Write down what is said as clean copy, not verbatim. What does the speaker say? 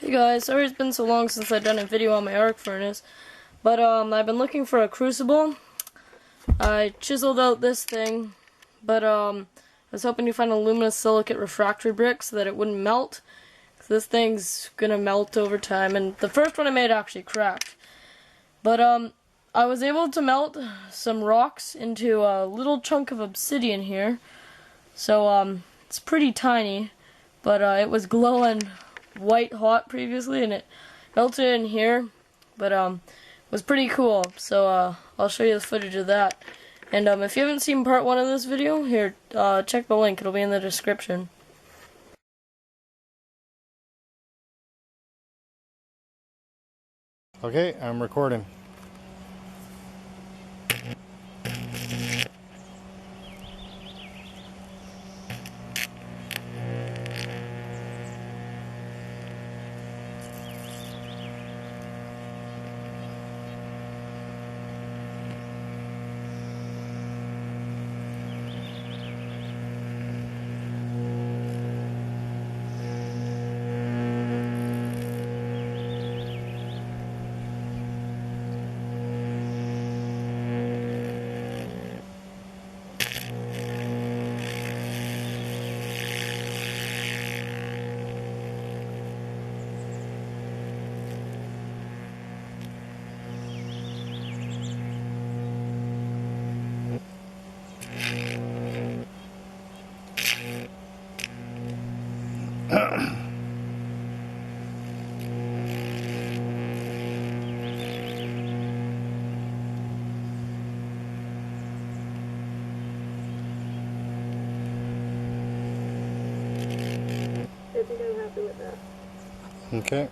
Hey guys, sorry it's been so long since I've done a video on my arc furnace, but I've been looking for a crucible. I chiseled out this thing, but I was hoping to find a luminous silicate refractory brick so that it wouldn't melt. This thing's gonna melt over time, and the first one I made actually cracked. But I was able to melt some rocks into a little chunk of obsidian here. So it's pretty tiny, but it was glowing white hot previously, and it melted in here, but was pretty cool. So I'll show you the footage of that. And if you haven't seen part 1 of this video, here, check the link, it'll be in the description. Okay, I'm recording. I think I'm happy with that. Okay.